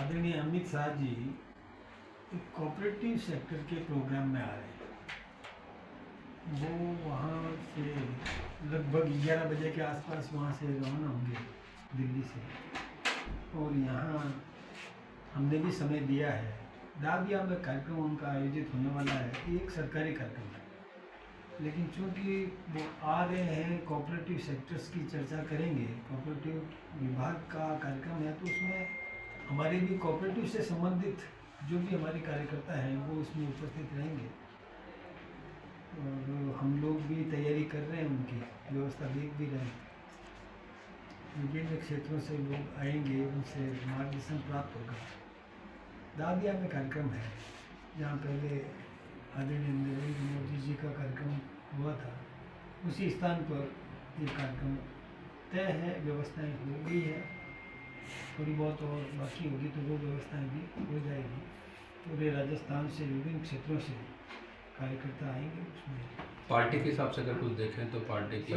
आदरणीय अमित शाह जी एक cooperative sector के प्रोग्राम में आ रहे हैं। वो वहाँ से लगभग 11 बजे के आसपास वहाँ से रवाना होंगे दिल्ली से, और यहाँ हमने भी समय दिया है। दाबिया में कार्यक्रम उनका आयोजित होने वाला है, एक सरकारी कार्यक्रम है, लेकिन चूँकि वो आ रहे हैं कोऑपरेटिव सेक्टर्स की चर्चा करेंगे, कोऑपरेटिव विभाग का कार्यक्रम है, तो उसमें हमारे भी कोऑपरेटिव से संबंधित जो भी हमारे कार्यकर्ता हैं वो उसमें उपस्थित रहेंगे, और हम लोग भी तैयारी कर रहे हैं, उनकी व्यवस्था देख भी रहे हैं। विभिन्न क्षेत्रों से लोग आएंगे, उनसे मार्गदर्शन प्राप्त होगा। दादिया में कार्यक्रम है जहाँ पहले आदरणीय नरेंद्र मोदी जी का कार्यक्रम हुआ था, उसी स्थान पर ये कार्यक्रम तय है। व्यवस्थाएं हो गई है, थोड़ी बहुत और बाकी होगी तो वो व्यवस्थाएं भी हो जाएगी। पूरे राजस्थान से विभिन्न क्षेत्रों से कार्यकर्ता आएंगे। उसमें पार्टी के हिसाब से अगर कुछ देखें तो पार्टी की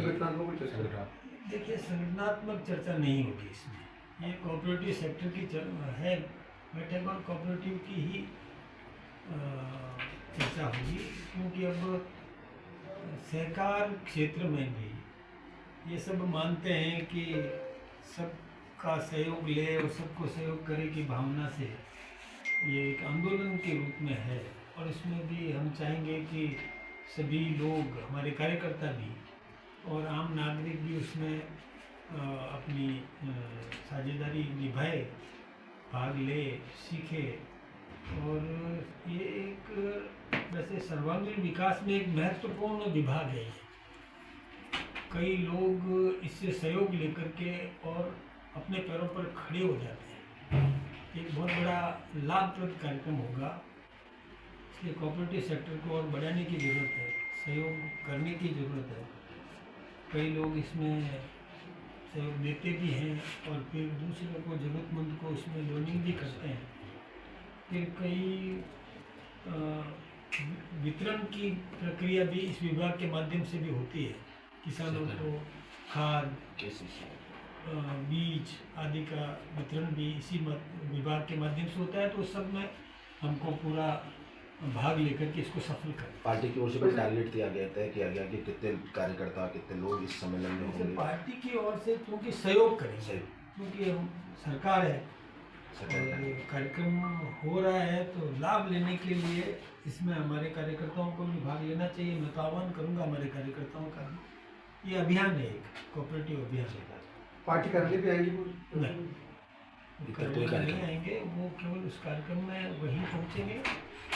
देखिए संगठनात्मक चर्चा नहीं होगी इसमें। ये कोऑपरेटिव सेक्टर की है बैठक, और कोऑपरेटिव की ही चर्चा होगी, क्योंकि अब सहकार क्षेत्र में भी ये सब मानते हैं कि सबका सहयोग ले और सबको सहयोग करे की भावना से ये एक आंदोलन के रूप में है। और इसमें भी हम चाहेंगे कि सभी लोग, हमारे कार्यकर्ता भी और आम नागरिक भी उसमें अपनी साझेदारी निभाए, भाग ले, सीखे। और ये एक वैसे सर्वांगीण विकास में एक महत्वपूर्ण विभाग है। कई लोग इससे सहयोग लेकर के और अपने पैरों पर खड़े हो जाते हैं। एक बहुत बड़ा लाभप्रद कार्यक्रम होगा, इसलिए कोऑपरेटिव सेक्टर को और बढ़ाने की ज़रूरत है, सहयोग करने की ज़रूरत है। कई लोग इसमें सहयोग देते भी हैं और फिर दूसरे को, ज़रूरतमंद को इसमें लोनिंग भी करते हैं। फिर कई वितरण की प्रक्रिया भी इस विभाग के माध्यम से भी होती है। किसानों को खाद, बीज आदि का वितरण भी इसी विभाग के माध्यम से होता है। तो उस सब में हमको पूरा भाग लेकर के इसको सफल करें। पार्टी की ओर से भी टारगेट दिया गया, तय किया गया कि कितने कार्यकर्ता, कितने लोग इस सम्मेलन में होंगे। पार्टी की ओर से क्योंकि सहयोग करेंगे, क्योंकि हम सरकार है, कार्यक्रम हो रहा है तो लाभ लेने के लिए इसमें हमारे कार्यकर्ताओं को भी भाग लेना चाहिए। मैं तो आह्वान करूँगा हमारे कार्यकर्ताओं का भी। ये अभियान है, एक कोऑपरेटिव अभियान है। पार्टी करने भी आएंगी? नहीं आएंगे, वो केवल उस कार्यक्रम में वहीं पहुँचेंगे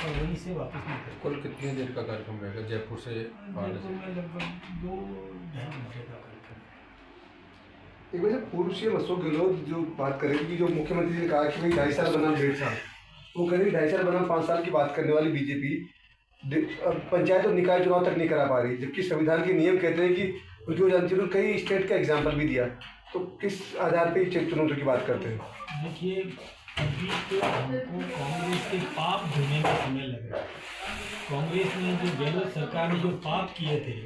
और वहीं से वापस निकलेंगे। कुल कितनी देर का कार्यक्रम रहेगा जयपुर से? जयपुर में लगभग 2-2.5 घंटे का कार्यक्रम। एक वजह पूर्व सीएम अशोक गहलोत जो बात करेंगे कि जो मुख्यमंत्री जी ने कहा कि भाई 2.5 साल बनाम 1.5 साल, वो कह रही 2.5 साल बनाम 5 साल की बात करने वाली बीजेपी पंचायत और निकाय चुनाव तक नहीं करा पा रही, जबकि संविधान के नियम कहते हैं कि उनकी वो जानती है। कई स्टेट का एग्जाम्पल भी दिया, तो किस आधार पर चुनौती की बात करते हैं? देखिए, अभी तो हमको कांग्रेस के पाप धोने में समय लग रहा है। कांग्रेस ने जो गहलोत सरकार ने जो पाप किए थे,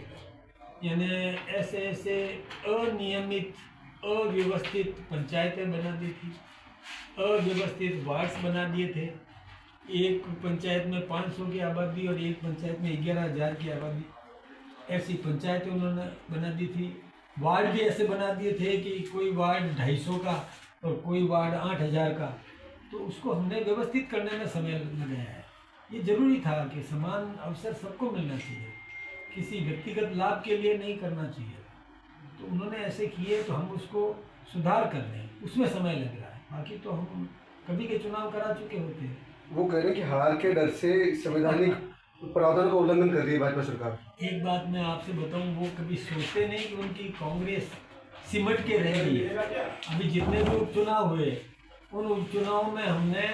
यानी ऐसे अनियमित, अव्यवस्थित पंचायतें बना दी थी, अव्यवस्थित वार्ड्स बना दिए थे। एक पंचायत में 500 की आबादी और एक पंचायत में 11,000 की आबादी, ऐसी पंचायतें उन्होंने बना दी थी। वार्ड भी ऐसे बना दिए थे कि कोई वार्ड 250 का और कोई वार्ड 8,000 का। तो उसको हमने व्यवस्थित करने में समय लगाया है। ये जरूरी था कि समान अवसर सबको मिलना चाहिए, किसी व्यक्तिगत लाभ के लिए नहीं करना चाहिए। तो उन्होंने ऐसे किए तो हम उसको सुधार कर रहे हैं, उसमें समय लग रहा है। बाकी तो हम कभी के चुनाव करा चुके होते हैं। वो कह रहे हैं कि हार के डर से संवैधानिक प्रावधान का उल्लंघन कर रही है भाजपा सरकार। एक बात मैं आपसे बताऊं, वो कभी सोचते नहीं कि उनकी कांग्रेस सिमट के रह गई है। अभी जितने भी उपचुनाव हुए, उन उपचुनाव में हमने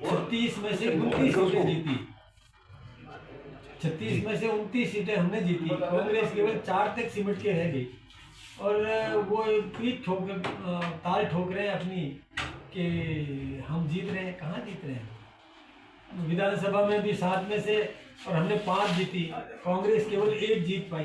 36 में से 29 सीटें जीती। 36 में से 29 सीटें हमने जीती। कांग्रेस केवल 4 तक सिमट के रह गई, और वो पीठ ठोक, ताल ठोक रहे हैं अपनी कि हम जीत रहे हैं। कहाँ जीत रहे हैं? विधानसभा में भी 7 में से, और हमने 5 जीती, कांग्रेस केवल 1 जीत पाई।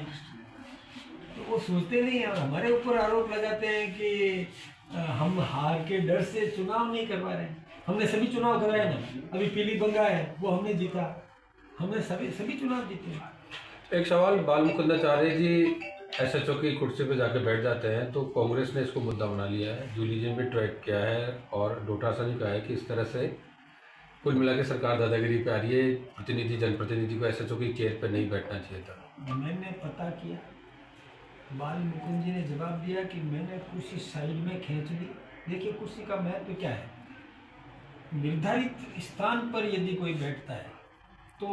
तो वो सोचते नहीं है, और हमारे ऊपर आरोप लगाते हैं कि हम हार के डर से चुनाव नहीं करवा रहे हैं। हमने सभी चुनाव कराए ना, अभी पीली बंगा है वो हमने जीता, हमने सभी चुनाव जीते। एक सवाल बाल मुकुंदाचार्य जी एसएचओ की कुर्सी पे जाके बैठ जाते हैं तो कांग्रेस ने इसको मुद्दा बना लिया है, जूली जी ने भी ट्रैक किया है और डोटासरा ने कहा है कि इस तरह से कुल मिला के सरकार दादागिरी पे आ रही है, प्रतिनिधि जनप्रतिनिधि को एसएचओ की चेयर पे नहीं बैठना चाहिए था। मैंने पता किया, बाल मुकुंद जी ने जवाब दिया कि मैंने कुर्सी साइड में खींच दी। देखिए कुर्सी का महत्व क्या है, निर्धारित स्थान पर यदि कोई बैठता है तो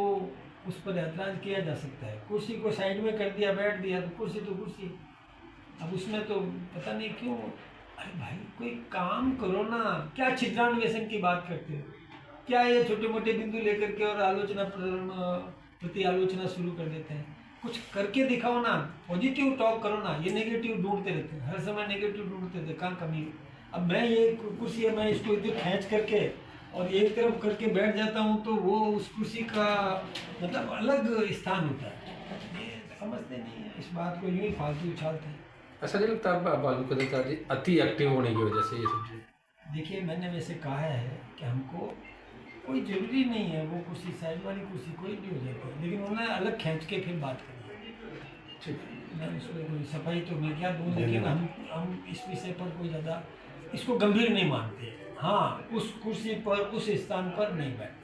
उस पर ऐतराज किया जा सकता है, कुर्सी को साइड में कर दिया बैठ दिया तो कुर्सी तो कुर्सी। अब उसमें तो पता नहीं क्यों, अरे भाई कोई काम करो ना, क्या छिद्रान्वेषण की बात करते हो, क्या ये छोटे मोटे बिंदु लेकर के और आलोचना प्रति आलोचना शुरू कर देते हैं, कुछ करके दिखाओ ना, पॉजिटिव टॉक करो ना, ये नेगेटिव ढूंढते रहते हैं, हर समय नेगेटिव ढूंढते रहते, कहाँ कमी। अब मैं ये कुर्सी है, मैं इसको इधर खींच करके और एक तरफ करके बैठ जाता हूँ तो वो उस कुर्सी का मतलब अलग स्थान होता है, ये समझते नहीं है इस बात को, यूँ ही फालतू उछालते हैं। ऐसा नहीं लगता बाल मुकुंदाचार्य जी अति एक्टिव होने की वजह से ये सब चीज़? देखिए मैंने वैसे कहा है कि हमको कोई ज़रूरी नहीं है वो कुर्सी साइड वाली कुर्सी कोई भी हो जाती है, लेकिन उन्होंने अलग खींच के फिर बात करी। ठीक मैं इसमें कोई सफाई तो मैं क्या दूँ, लेकिन हम इस विषय पर कोई ज़्यादा इसको गंभीर नहीं मानते। हाँ, उस कुर्सी पर उस स्थान पर नहीं बैठते।